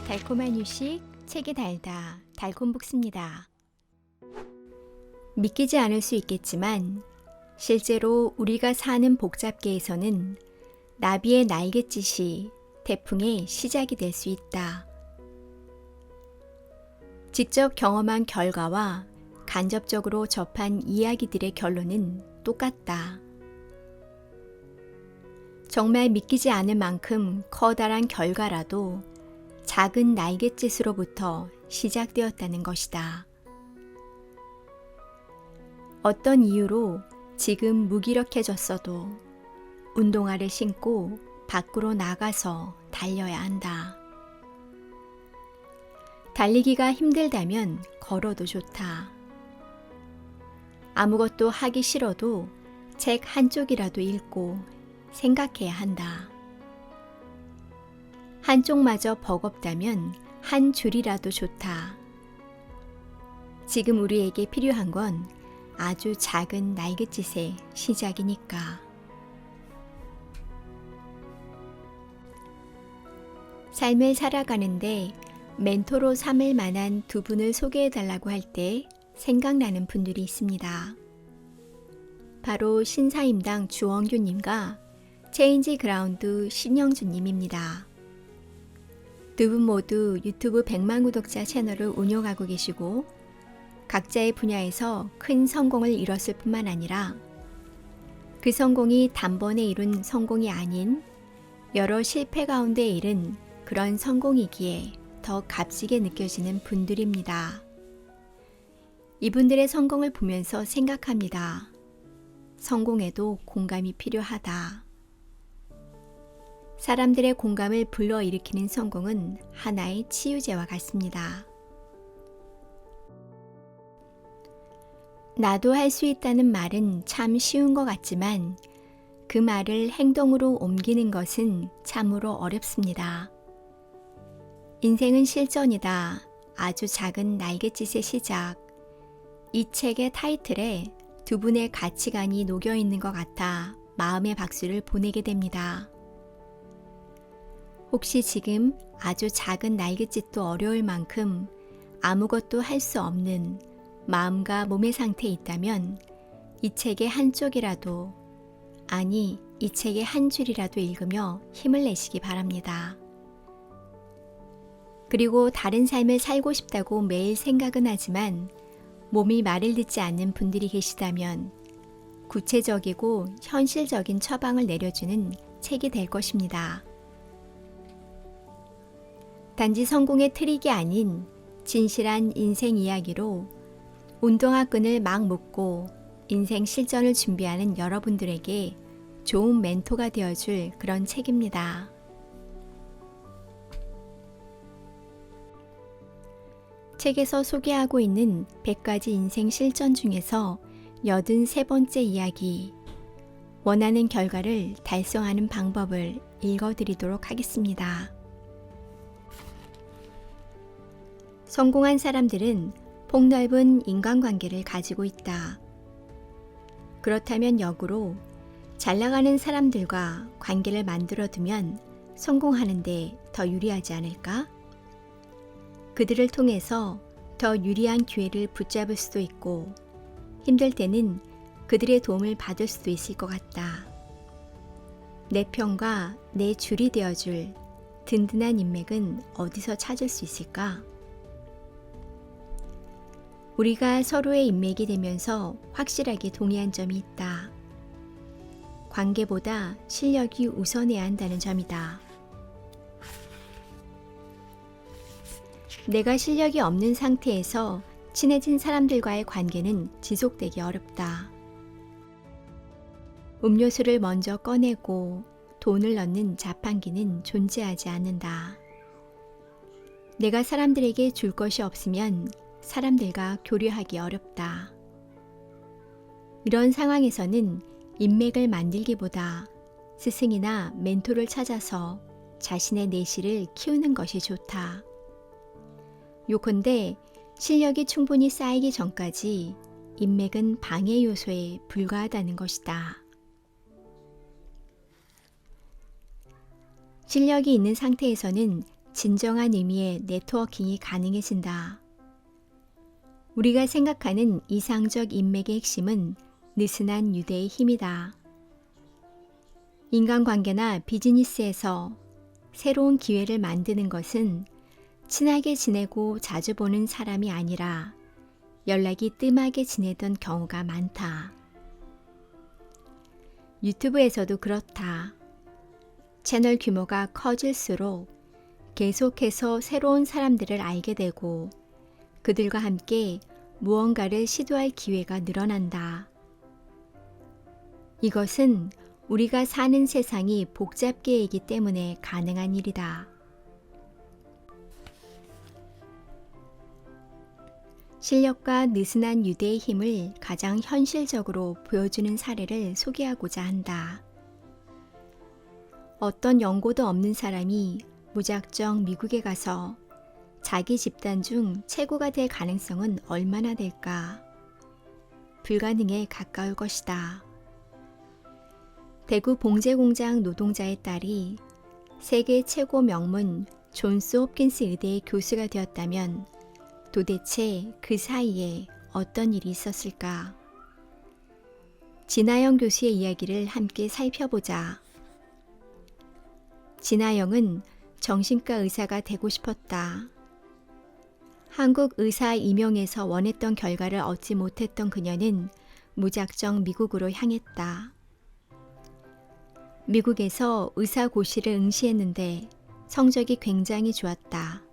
달콤한 휴식, 책이 달다, 달콤북스입니다. 믿기지 않을 수 있겠지만 실제로 우리가 사는 복잡계에서는 나비의 날갯짓이 태풍의 시작이 될 수 있다. 직접 경험한 결과와 간접적으로 접한 이야기들의 결론은 똑같다. 정말 믿기지 않을 만큼 커다란 결과라도 작은 날갯짓으로부터 시작되었다는 것이다. 어떤 이유로 지금 무기력해졌어도 운동화를 신고 밖으로 나가서 달려야 한다. 달리기가 힘들다면 걸어도 좋다. 아무것도 하기 싫어도 책 한 쪽이라도 읽고 생각해야 한다. 한쪽마저 버겁다면 한 줄이라도 좋다. 지금 우리에게 필요한 건 아주 작은 날갯짓의 시작이니까. 삶을 살아가는데 멘토로 삼을 만한 두 분을 소개해달라고 할 때 생각나는 분들이 있습니다. 바로 신사임당 주원규님과 체인지 그라운드 신영주님입니다. 두 분 모두 유튜브 100만 구독자 채널을 운영하고 계시고 각자의 분야에서 큰 성공을 이뤘을 뿐만 아니라 그 성공이 단번에 이룬 성공이 아닌 여러 실패 가운데 이른 그런 성공이기에 더 값지게 느껴지는 분들입니다. 이분들의 성공을 보면서 생각합니다. 성공에도 공감이 필요하다. 사람들의 공감을 불러일으키는 성공은 하나의 치유제와 같습니다. 나도 할 수 있다는 말은 참 쉬운 것 같지만 그 말을 행동으로 옮기는 것은 참으로 어렵습니다. 인생은 실전이다. 아주 작은 날갯짓의 시작. 이 책의 타이틀에 두 분의 가치관이 녹여 있는 것 같아 마음의 박수를 보내게 됩니다. 혹시 지금 아주 작은 날갯짓도 어려울 만큼 아무것도 할 수 없는 마음과 몸의 상태에 있다면 이 책의 한쪽이라도, 아니 이 책의 한 줄이라도 읽으며 힘을 내시기 바랍니다. 그리고 다른 삶을 살고 싶다고 매일 생각은 하지만 몸이 말을 듣지 않는 분들이 계시다면 구체적이고 현실적인 처방을 내려주는 책이 될 것입니다. 단지 성공의 트릭이 아닌 진실한 인생 이야기로 운동화 끈을 막 묶고 인생 실전을 준비하는 여러분들에게 좋은 멘토가 되어줄 그런 책입니다. 책에서 소개하고 있는 100가지 인생 실전 중에서 83번째 이야기, 원하는 결과를 달성하는 방법을 읽어드리도록 하겠습니다. 성공한 사람들은 폭넓은 인간관계를 가지고 있다. 그렇다면 역으로 잘 나가는 사람들과 관계를 만들어두면 성공하는데 더 유리하지 않을까? 그들을 통해서 더 유리한 기회를 붙잡을 수도 있고 힘들 때는 그들의 도움을 받을 수도 있을 것 같다. 내 편과 내 줄이 되어줄 든든한 인맥은 어디서 찾을 수 있을까? 우리가 서로의 인맥이 되면서 확실하게 동의한 점이 있다. 관계보다 실력이 우선해야 한다는 점이다. 내가 실력이 없는 상태에서 친해진 사람들과의 관계는 지속되기 어렵다. 음료수를 먼저 꺼내고 돈을 넣는 자판기는 존재하지 않는다. 내가 사람들에게 줄 것이 없으면 사람들과 교류하기 어렵다. 이런 상황에서는 인맥을 만들기보다 스승이나 멘토를 찾아서 자신의 내실을 키우는 것이 좋다. 요컨대 실력이 충분히 쌓이기 전까지 인맥은 방해 요소에 불과하다는 것이다. 실력이 있는 상태에서는 진정한 의미의 네트워킹이 가능해진다. 우리가 생각하는 이상적 인맥의 핵심은 느슨한 유대의 힘이다. 인간관계나 비즈니스에서 새로운 기회를 만드는 것은 친하게 지내고 자주 보는 사람이 아니라 연락이 뜸하게 지내던 경우가 많다. 유튜브에서도 그렇다. 채널 규모가 커질수록 계속해서 새로운 사람들을 알게 되고 그들과 함께 무언가를 시도할 기회가 늘어난다. 이것은 우리가 사는 세상이 복잡계이기 때문에 가능한 일이다. 실력과 느슨한 유대의 힘을 가장 현실적으로 보여주는 사례를 소개하고자 한다. 어떤 연고도 없는 사람이 무작정 미국에 가서 자기 집단 중 최고가 될 가능성은 얼마나 될까? 불가능에 가까울 것이다. 대구 봉제공장 노동자의 딸이 세계 최고 명문 존스 홉킨스 의대의 교수가 되었다면 도대체 그 사이에 어떤 일이 있었을까? 진아영 교수의 이야기를 함께 살펴보자. 진아영은 정신과 의사가 되고 싶었다. 한국 의사 임용에서 원했던 결과를 얻지 못했던 그녀는 무작정 미국으로 향했다. 미국에서 의사고시를 응시했는데 성적이 굉장히 좋았다.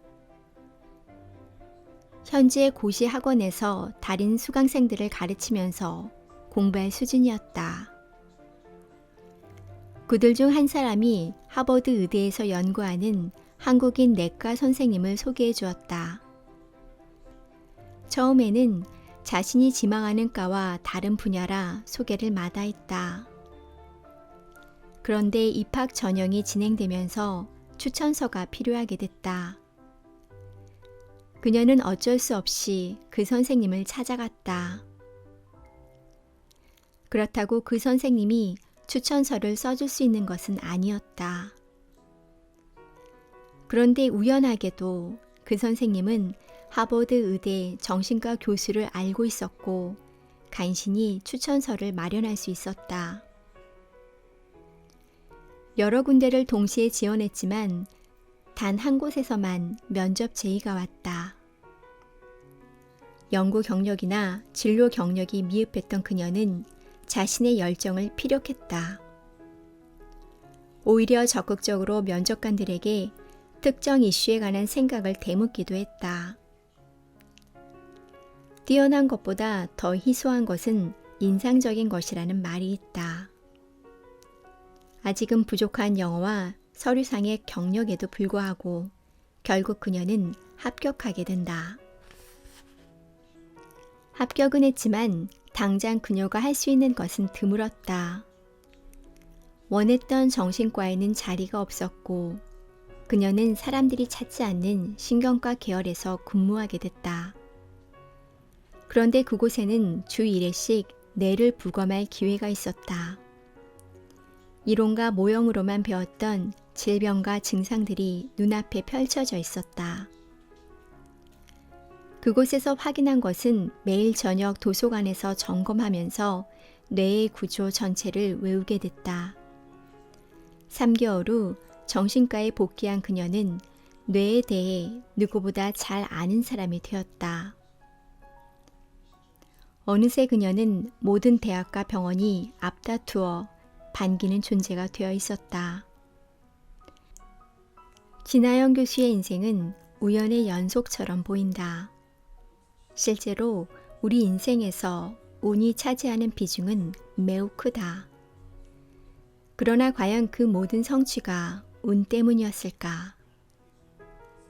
현재 고시 학원에서 다른 수강생들을 가르치면서 공부할 수준이었다. 그들 중 한 사람이 하버드 의대에서 연구하는 한국인 내과 선생님을 소개해 주었다. 처음에는 자신이 지망하는 과와 다른 분야라 소개를 마다했다. 그런데 입학 전형이 진행되면서 추천서가 필요하게 됐다. 그녀는 어쩔 수 없이 그 선생님을 찾아갔다. 그렇다고 그 선생님이 추천서를 써줄 수 있는 것은 아니었다. 그런데 우연하게도 그 선생님은 하버드 의대 정신과 교수를 알고 있었고 간신히 추천서를 마련할 수 있었다. 여러 군데를 동시에 지원했지만 단 한 곳에서만 면접 제의가 왔다. 연구 경력이나 진로 경력이 미흡했던 그녀는 자신의 열정을 피력했다. 오히려 적극적으로 면접관들에게 특정 이슈에 관한 생각을 되묻기도 했다. 뛰어난 것보다 더 희소한 것은 인상적인 것이라는 말이 있다. 아직은 부족한 영어와 서류상의 경력에도 불구하고 결국 그녀는 합격하게 된다. 합격은 했지만 당장 그녀가 할 수 있는 것은 드물었다. 원했던 정신과에는 자리가 없었고 그녀는 사람들이 찾지 않는 신경과 계열에서 근무하게 됐다. 그런데 그곳에는 주 1회씩 뇌를 부검할 기회가 있었다. 이론과 모형으로만 배웠던 질병과 증상들이 눈앞에 펼쳐져 있었다. 그곳에서 확인한 것은 매일 저녁 도서관에서 점검하면서 뇌의 구조 전체를 외우게 됐다. 3개월 후 정신과에 복귀한 그녀는 뇌에 대해 누구보다 잘 아는 사람이 되었다. 어느새 그녀는 모든 대학과 병원이 앞다투어 반기는 존재가 되어 있었다. 진아영 교수의 인생은 우연의 연속처럼 보인다. 실제로 우리 인생에서 운이 차지하는 비중은 매우 크다. 그러나 과연 그 모든 성취가 운 때문이었을까?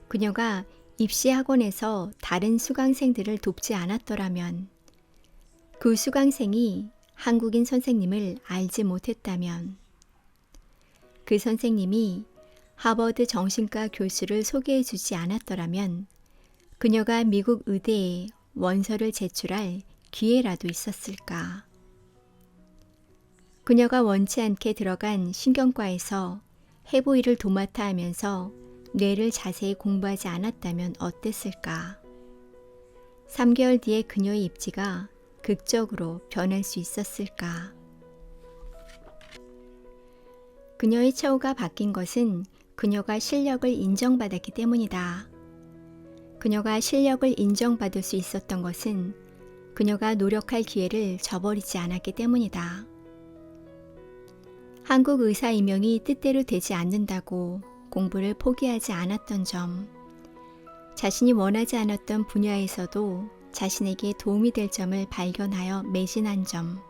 그녀가 입시학원에서 다른 수강생들을 돕지 않았더라면, 그 수강생이 한국인 선생님을 알지 못했다면, 그 선생님이 하버드 정신과 교수를 소개해 주지 않았더라면 그녀가 미국 의대에 원서를 제출할 기회라도 있었을까? 그녀가 원치 않게 들어간 신경과에서 해부일을 도맡아 하면서 뇌를 자세히 공부하지 않았다면 어땠을까? 3개월 뒤에 그녀의 입지가 극적으로 변할 수 있었을까? 그녀의 처우가 바뀐 것은 그녀가 실력을 인정받았기 때문이다. 그녀가 실력을 인정받을 수 있었던 것은 그녀가 노력할 기회를 저버리지 않았기 때문이다. 한국 의사 임용이 뜻대로 되지 않는다고 공부를 포기하지 않았던 점, 자신이 원하지 않았던 분야에서도 자신에게 도움이 될 점을 발견하여 매진한 점,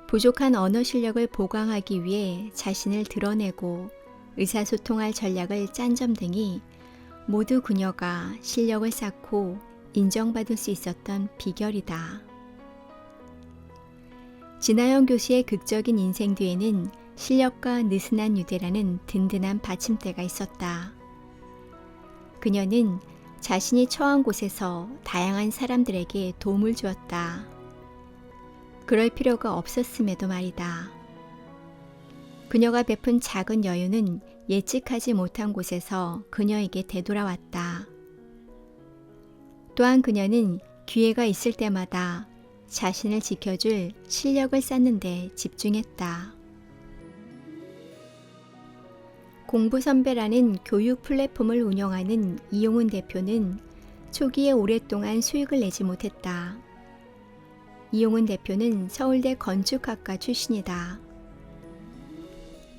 부족한 언어 실력을 보강하기 위해 자신을 드러내고 의사소통할 전략을 짠 점 등이 모두 그녀가 실력을 쌓고 인정받을 수 있었던 비결이다. 진아영 교수의 극적인 인생 뒤에는 실력과 느슨한 유대라는 든든한 받침대가 있었다. 그녀는 자신이 처한 곳에서 다양한 사람들에게 도움을 주었다. 그럴 필요가 없었음에도 말이다. 그녀가 베푼 작은 여유는 예측하지 못한 곳에서 그녀에게 되돌아왔다. 또한 그녀는 기회가 있을 때마다 자신을 지켜줄 실력을 쌓는 데 집중했다. 공부선배라는 교육 플랫폼을 운영하는 이용훈 대표는 초기에 오랫동안 수익을 내지 못했다. 이용훈 대표는 서울대 건축학과 출신이다.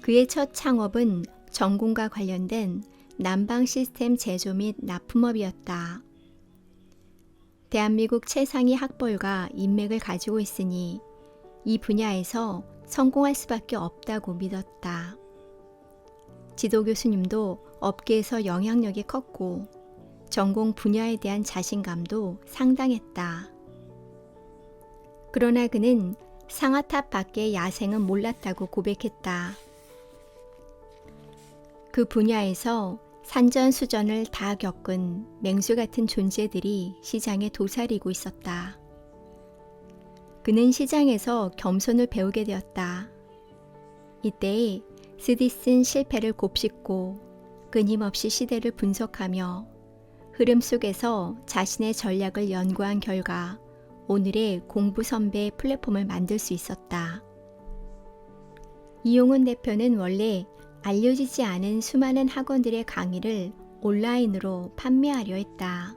그의 첫 창업은 전공과 관련된 난방 시스템 제조 및 납품업이었다. 대한민국 최상위 학벌과 인맥을 가지고 있으니 이 분야에서 성공할 수밖에 없다고 믿었다. 지도 교수님도 업계에서 영향력이 컸고 전공 분야에 대한 자신감도 상당했다. 그러나 그는 상아탑 밖의 야생은 몰랐다고 고백했다. 그 분야에서 산전수전을 다 겪은 맹수 같은 존재들이 시장에 도사리고 있었다. 그는 시장에서 겸손을 배우게 되었다. 이때에 스디슨 실패를 곱씹고 끊임없이 시대를 분석하며 흐름 속에서 자신의 전략을 연구한 결과 오늘의 공부선배 플랫폼을 만들 수 있었다. 이용훈 대표는 원래 알려지지 않은 수많은 학원들의 강의를 온라인으로 판매하려 했다.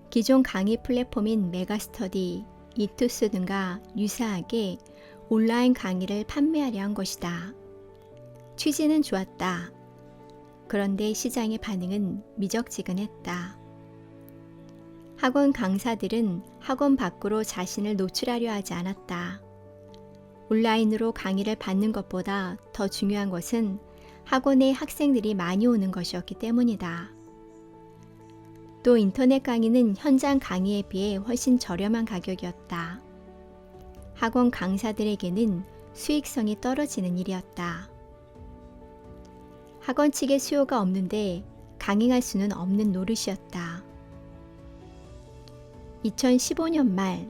기존 강의 플랫폼인 메가스터디, 이투스 등과 유사하게 온라인 강의를 판매하려 한 것이다. 취지는 좋았다. 그런데 시장의 반응은 미적지근했다. 학원 강사들은 학원 밖으로 자신을 노출하려 하지 않았다. 온라인으로 강의를 받는 것보다 더 중요한 것은 학원에 학생들이 많이 오는 것이었기 때문이다. 또 인터넷 강의는 현장 강의에 비해 훨씬 저렴한 가격이었다. 학원 강사들에게는 수익성이 떨어지는 일이었다. 학원 측의 수요가 없는데 강행할 수는 없는 노릇이었다. 2015년 말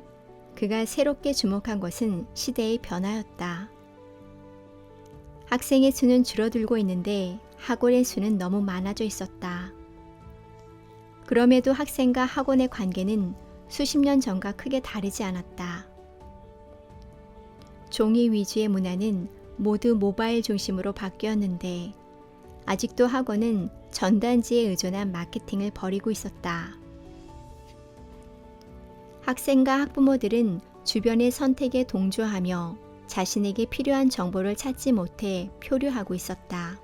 그가 새롭게 주목한 것은 시대의 변화였다. 학생의 수는 줄어들고 있는데 학원의 수는 너무 많아져 있었다. 그럼에도 학생과 학원의 관계는 수십 년 전과 크게 다르지 않았다. 종이 위주의 문화는 모두 모바일 중심으로 바뀌었는데 아직도 학원은 전단지에 의존한 마케팅을 벌이고 있었다. 학생과 학부모들은 주변의 선택에 동조하며 자신에게 필요한 정보를 찾지 못해 표류하고 있었다.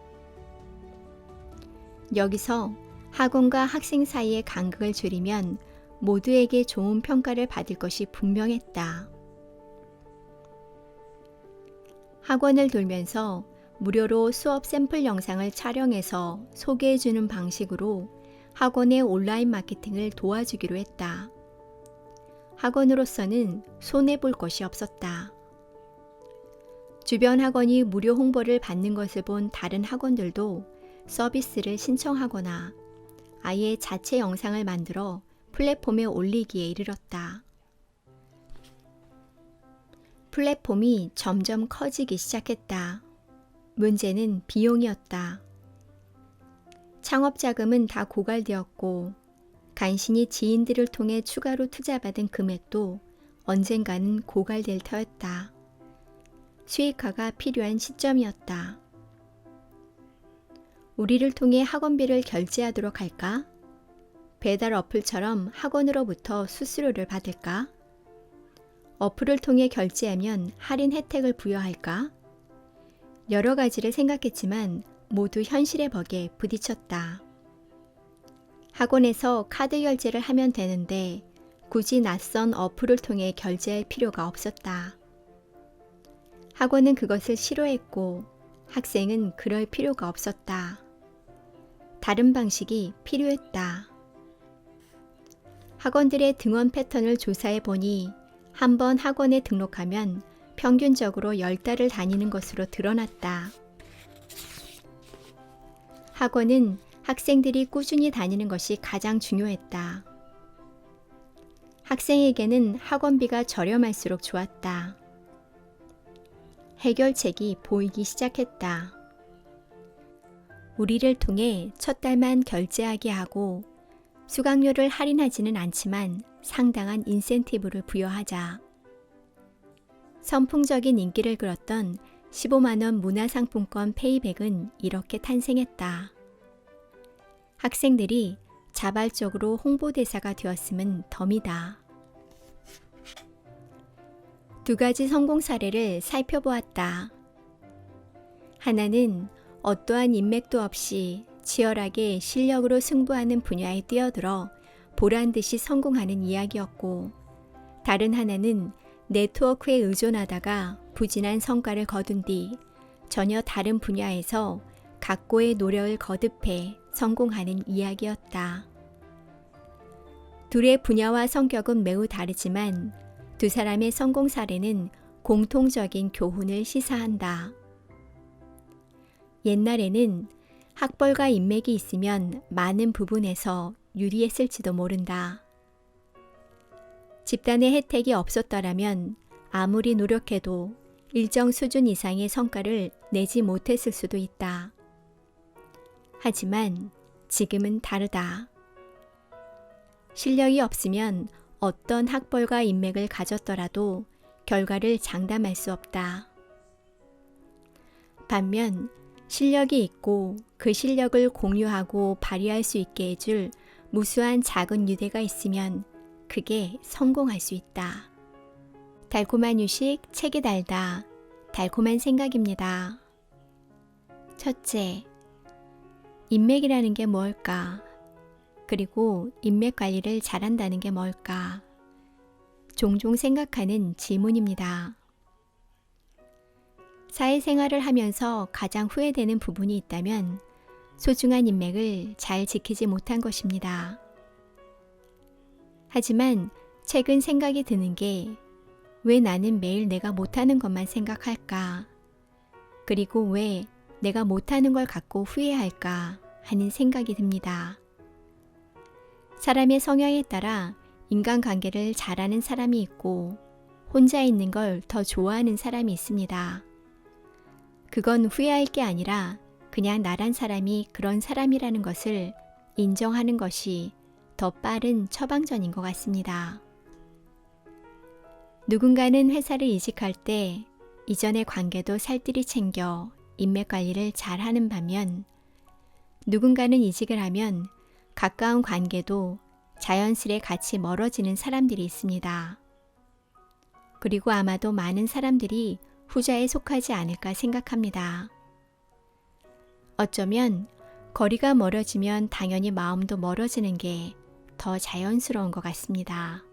여기서 학원과 학생 사이의 간극을 줄이면 모두에게 좋은 평가를 받을 것이 분명했다. 학원을 돌면서 무료로 수업 샘플 영상을 촬영해서 소개해주는 방식으로 학원의 온라인 마케팅을 도와주기로 했다. 학원으로서는 손해볼 것이 없었다. 주변 학원이 무료 홍보를 받는 것을 본 다른 학원들도 서비스를 신청하거나 아예 자체 영상을 만들어 플랫폼에 올리기에 이르렀다. 플랫폼이 점점 커지기 시작했다. 문제는 비용이었다. 창업 자금은 다 고갈되었고 간신히 지인들을 통해 추가로 투자받은 금액도 언젠가는 고갈될 터였다. 수익화가 필요한 시점이었다. 우리를 통해 학원비를 결제하도록 할까? 배달 어플처럼 학원으로부터 수수료를 받을까? 어플을 통해 결제하면 할인 혜택을 부여할까? 여러 가지를 생각했지만 모두 현실의 벽에 부딪혔다. 학원에서 카드 결제를 하면 되는데 굳이 낯선 어플을 통해 결제할 필요가 없었다. 학원은 그것을 싫어했고 학생은 그럴 필요가 없었다. 다른 방식이 필요했다. 학원들의 등원 패턴을 조사해 보니 한 번 학원에 등록하면 평균적으로 10달을 다니는 것으로 드러났다. 학원은 학생들이 꾸준히 다니는 것이 가장 중요했다. 학생에게는 학원비가 저렴할수록 좋았다. 해결책이 보이기 시작했다. 우리를 통해 첫 달만 결제하게 하고 수강료를 할인하지는 않지만 상당한 인센티브를 부여하자. 선풍적인 인기를 끌었던 15만원 문화상품권 페이백은 이렇게 탄생했다. 학생들이 자발적으로 홍보대사가 되었음은 덤이다. 두 가지 성공 사례를 살펴보았다. 하나는 어떠한 인맥도 없이 치열하게 실력으로 승부하는 분야에 뛰어들어 보란듯이 성공하는 이야기였고, 다른 하나는 네트워크에 의존하다가 부진한 성과를 거둔 뒤 전혀 다른 분야에서 각고의 노력을 거듭해 성공하는 이야기였다. 둘의 분야와 성격은 매우 다르지만 두 사람의 성공 사례는 공통적인 교훈을 시사한다. 옛날에는 학벌과 인맥이 있으면 많은 부분에서 유리했을지도 모른다. 집단의 혜택이 없었더라면 아무리 노력해도 일정 수준 이상의 성과를 내지 못했을 수도 있다. 하지만 지금은 다르다. 실력이 없으면 어떤 학벌과 인맥을 가졌더라도 결과를 장담할 수 없다. 반면 실력이 있고 그 실력을 공유하고 발휘할 수 있게 해줄 무수한 작은 유대가 있으면 그게 성공할 수 있다. 달콤한 유식, 책이 달다. 달콤한 생각입니다. 첫째, 인맥이라는 게 뭘까? 그리고 인맥 관리를 잘한다는 게 뭘까? 종종 생각하는 질문입니다. 사회생활을 하면서 가장 후회되는 부분이 있다면 소중한 인맥을 잘 지키지 못한 것입니다. 하지만 최근 생각이 드는 게 왜 나는 매일 내가 못하는 것만 생각할까? 그리고 왜 내가 못하는 걸 갖고 후회할까 하는 생각이 듭니다. 사람의 성향에 따라 인간관계를 잘하는 사람이 있고 혼자 있는 걸 더 좋아하는 사람이 있습니다. 그건 후회할 게 아니라 그냥 나란 사람이 그런 사람이라는 것을 인정하는 것이 더 빠른 처방전인 것 같습니다. 누군가는 회사를 이직할 때 이전의 관계도 살뜰히 챙겨 인맥 관리를 잘하는 반면 누군가는 이직을 하면 가까운 관계도 자연스레 같이 멀어지는 사람들이 있습니다. 그리고 아마도 많은 사람들이 후자에 속하지 않을까 생각합니다. 어쩌면 거리가 멀어지면 당연히 마음도 멀어지는 게 더 자연스러운 것 같습니다.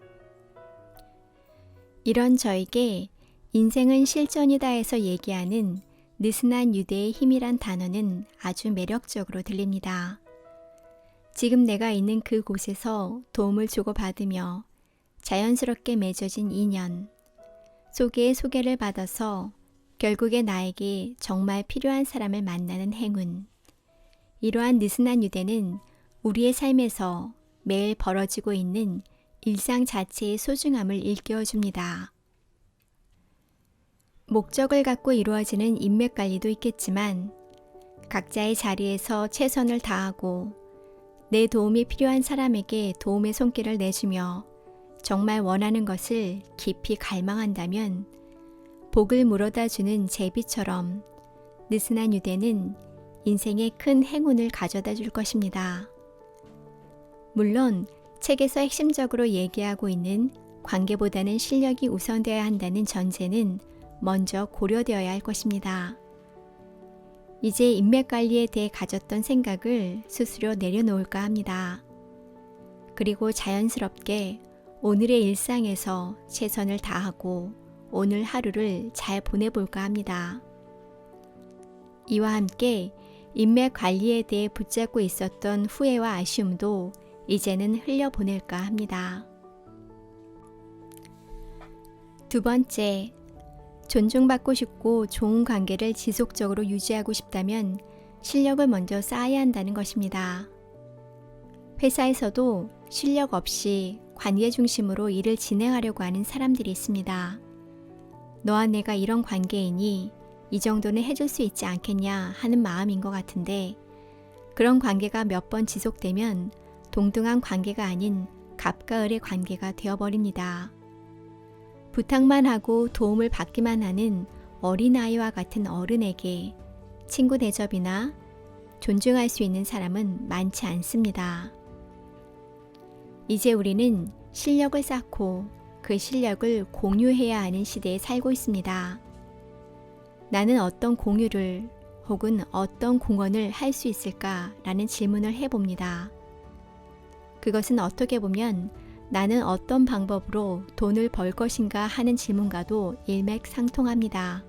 이런 저에게 인생은 실전이다 해서 얘기하는 느슨한 유대의 힘이란 단어는 아주 매력적으로 들립니다. 지금 내가 있는 그곳에서 도움을 주고받으며 자연스럽게 맺어진 인연, 소개의 소개를 받아서 결국에 나에게 정말 필요한 사람을 만나는 행운. 이러한 느슨한 유대는 우리의 삶에서 매일 벌어지고 있는 일상 자체의 소중함을 일깨워줍니다. 목적을 갖고 이루어지는 인맥 관리도 있겠지만 각자의 자리에서 최선을 다하고 내 도움이 필요한 사람에게 도움의 손길을 내주며 정말 원하는 것을 깊이 갈망한다면 복을 물어다 주는 제비처럼 느슨한 유대는 인생에 큰 행운을 가져다 줄 것입니다. 물론 책에서 핵심적으로 얘기하고 있는 관계보다는 실력이 우선되어야 한다는 전제는 먼저 고려되어야 할 것입니다. 이제 인맥 관리에 대해 가졌던 생각을 스스로 내려놓을까 합니다. 그리고 자연스럽게 오늘의 일상에서 최선을 다하고 오늘 하루를 잘 보내볼까 합니다. 이와 함께 인맥 관리에 대해 붙잡고 있었던 후회와 아쉬움도 이제는 흘려보낼까 합니다. 두 번째, 존중받고 싶고 좋은 관계를 지속적으로 유지하고 싶다면 실력을 먼저 쌓아야 한다는 것입니다. 회사에서도 실력 없이 관계 중심으로 일을 진행하려고 하는 사람들이 있습니다. 너와 내가 이런 관계이니 이 정도는 해줄 수 있지 않겠냐 하는 마음인 것 같은데 그런 관계가 몇 번 지속되면 동등한 관계가 아닌 갑과 을의 관계가 되어버립니다. 부탁만 하고 도움을 받기만 하는 어린아이와 같은 어른에게 친구 대접이나 존중할 수 있는 사람은 많지 않습니다. 이제 우리는 실력을 쌓고 그 실력을 공유해야 하는 시대에 살고 있습니다. 나는 어떤 공유를 혹은 어떤 공헌을 할 수 있을까라는 질문을 해봅니다. 그것은 어떻게 보면 나는 어떤 방법으로 돈을 벌 것인가 하는 질문과도 일맥상통합니다.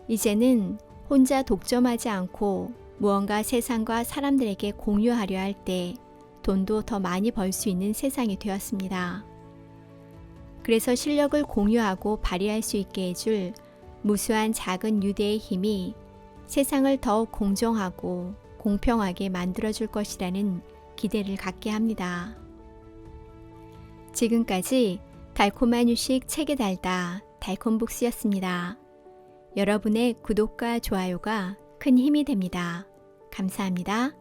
이제는 혼자 독점하지 않고 무언가 세상과 사람들에게 공유하려 할 때 돈도 더 많이 벌 수 있는 세상이 되었습니다. 그래서 실력을 공유하고 발휘할 수 있게 해줄 무수한 작은 유대의 힘이 세상을 더욱 공정하고 공평하게 만들어줄 것이라는 기대를 갖게 합니다. 지금까지 달콤한 휴식 책에 달다 달콤북스였습니다. 여러분의 구독과 좋아요가 큰 힘이 됩니다. 감사합니다.